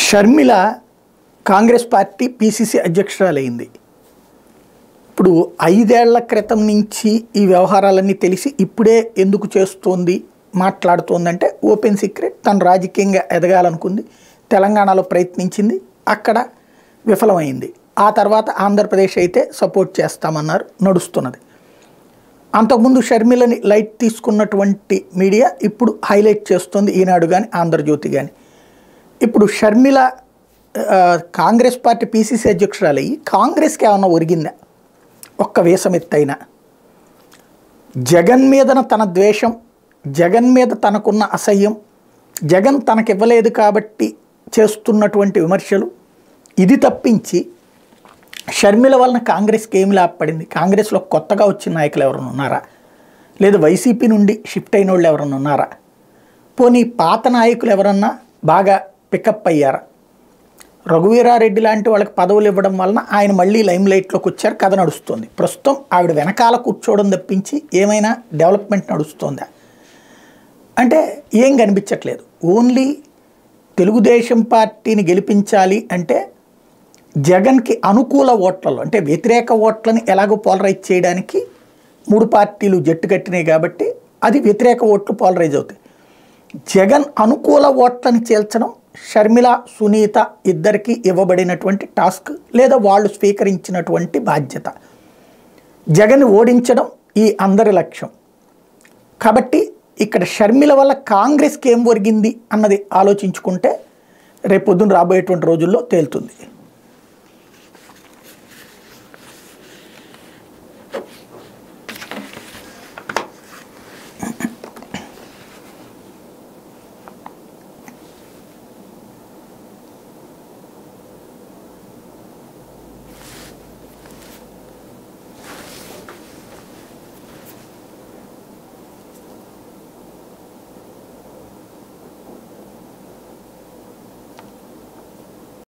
Sharmila Congress party PCC అధ్యక్షురాలైంది. ఇప్పుడు 5 ఏళ్ల క్రితం నుంచి ఈ వ్యవహారాలన్నీ తెలిసి ఇప్పుడే ఎందుకు చేస్తోంది మాట్లాడుతోందంటే ఓపెన్ సీక్రెట్. తను రాజకీయంగా ఎదగాలనుకుంది, తెలంగాణలో ప్రయత్నించింది, అక్కడ విఫలమైంది. ఆ తర్వాత ఆంధ్రప్రదేశ్ అయితే సపోర్ట్ చేస్తామన్నారు, నడుస్తున్నది. అంతకుముందు షర్మిలని లైట్ తీసుకున్నటువంటి మీడియా ఇప్పుడు హైలైట్ చేస్తుంది, ఈనాడు కానీ ఆంధ్రజ్యోతి కానీ. ఇప్పుడు షర్మిల కాంగ్రెస్ పార్టీ పీసీసీ అధ్యక్షురాలయ్యి కాంగ్రెస్కి ఏమన్నా ఒరిగిందా? ఒక్క వేసమెత్తైనా జగన్ మీదన తన ద్వేషం, జగన్ మీద తనకున్న అసహ్యం, జగన్ తనకివ్వలేదు కాబట్టి చేస్తున్నటువంటి విమర్శలు, ఇది తప్పించి షర్మిల వలన కాంగ్రెస్కి ఏమి లాభపడింది? కాంగ్రెస్లో కొత్తగా వచ్చిన నాయకులు ఎవరైనా ఉన్నారా? లేదా వైసీపీ నుండి షిఫ్ట్ అయిన వాళ్ళు ఎవరైనా ఉన్నారా? పోనీ పాత నాయకులు ఎవరన్నా బాగా పికప్ అయ్యారా? రఘువీరారెడ్డి లాంటి వాళ్ళకి పదవులు ఇవ్వడం వలన ఆయన మళ్ళీ లైమ్ లైట్లోకి వచ్చారు, కథ నడుస్తుంది. ప్రస్తుతం ఆవిడ వెనకాల కూర్చోవడం తప్పించి ఏమైనా డెవలప్మెంట్ నడుస్తుందా అంటే ఏం కనిపించట్లేదు. ఓన్లీ తెలుగుదేశం పార్టీని గెలిపించాలి అంటే జగన్కి అనుకూల ఓట్లలో, అంటే వ్యతిరేక ఓట్లని ఎలాగో పోలరైజ్ చేయడానికి 3 పార్టీలు జట్టు కట్టినాయి కాబట్టి అది వ్యతిరేక ఓట్లు పోలరైజ్ అవుతాయి. జగన్ అనుకూల ఓట్లని చేల్చడం షర్మిల, సునీత ఇద్దరికి ఇవ్వబడినటువంటి టాస్క్, లేదా వాళ్ళు స్వీకరించినటువంటి బాధ్యత. జగన్ ఓడించడం ఈ అందరి లక్ష్యం. కాబట్టి ఇక్కడ షర్మిల వల్ల కాంగ్రెస్కి ఏం ఒరిగింది అన్నది ఆలోచించుకుంటే రేపొద్దున రాబోయేటువంటి రోజుల్లో తేలుతుంది.